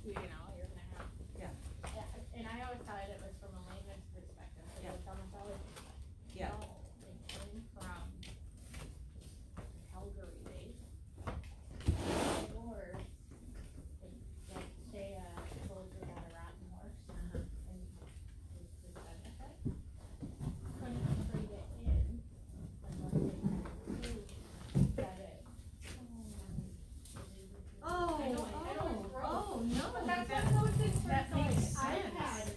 you're gonna have. Yeah. Yeah, and I always thought it was from a layman's perspective, so Yeah. the dermatologist. Yeah. No, they came from Calgary, or they soldier got a rotten horse, and it's the benefit. Couldn't trade it in unless they had proof that it. No, But that's one of those things where that it's like, makes I sense. had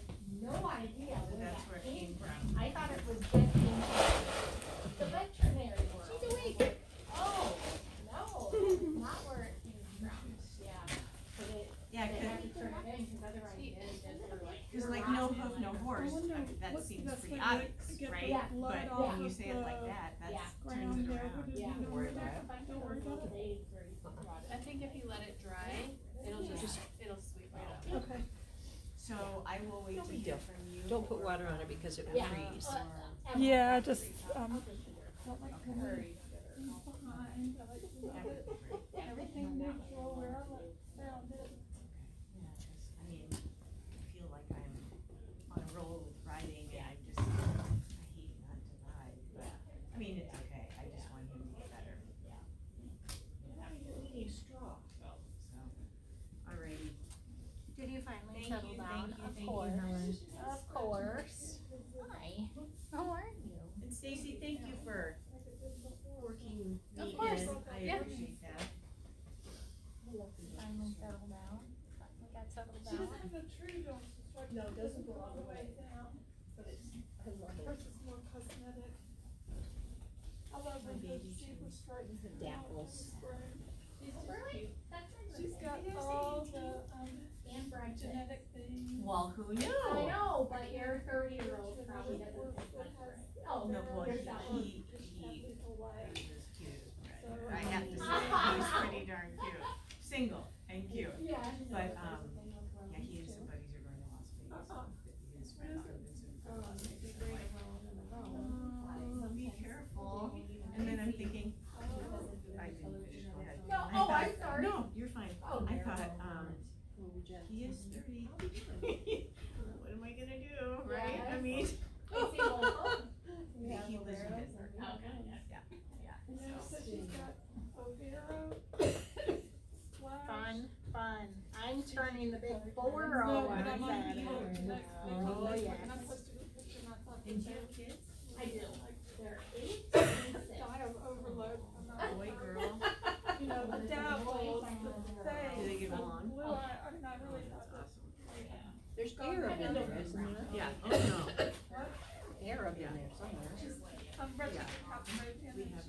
no idea where That's that where it came came from. from. I thought it was just in the veterinary world. She's awake. Oh, no, that's not where it came from. Yeah. So Yeah, they had to turn it in, cause otherwise it is just for like. cause like no hoof, no horse, that seems pretty obvious, right? Yeah. But when you say it like that, Yeah. that's turns it around. Yeah. Don't worry about There's a bunch of those little days where you can draw it. I think if you let it dry, it'll sweep right up. Okay. So I will wait to hear from you. Don't put water on it because it will Yeah. freeze. Yeah, just, I'll just do it. don't like to hurry. Behind, I like to have it, everything neutral where I found it. Yeah, 'cause, I mean, I feel like I'm on a roll with riding and I hate not to ride, but, I mean, it's okay, I just want him to get better. Yeah. Eating straw. So, alrighty. Did you finally Thank settle you, down? thank you, Of thank you, course. Helen. Of course. Hi. How are you? And Stacy, thank you for working Of me course. in, I Yeah. appreciate that. Finally settled down. Finally got settled She down. doesn't have a tree, don't she? No, it doesn't go all the way. down. But it's, I love Hers it. is more cosmetic. I love My when the baby zebra too. stripes. The dapples. She's Oh, just really? cute. That's really She's got Yes, all 18. the, and breakfast. genetic things. Well, who knew? I know, but your 30-year-old probably doesn't think that's right. Oh, No, well, there's that one. he was cute as bread. So, I have to say, he's pretty darn cute. Single and cute. Yeah. But, yeah, he and some buddies are going to Las Vegas. His friends are visiting from Las Vegas. I'm like, oh, be careful. And then I'm thinking, I didn't finish my head. No, I oh, thought- I'm sorry. No, you're fine. Oh, I dear. thought, he is 30. What am I gonna do, right? I mean. Is he local? Yeah, he lives in Denver. Okay, Yeah, yeah. And then So- so she's got Overo. Fun. I'm turning the big 4-0 No, on but I'm on Saturday. YouTube next week. Oh, yes. And I posted a picture and I thought. And do you have kids? I do. They're 8 and 6. I have overload. Boy, girl? You know, the dapples, the face. Do they get along? Blue eye, I mean, I really thought that. There's Arab in there, isn't there? Yeah, oh no. Arab in there somewhere. I'm registered copyright. We have a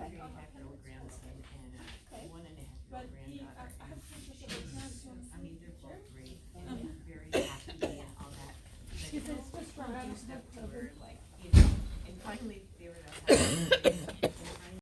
3.5-year-old grandson and a 1.5-year-old But he, granddaughter. I have pictures of his grandson. I mean, they're both great and very happy and all that. She said, "It's just But right." do stuff to her, like, you know, and finally they were at a house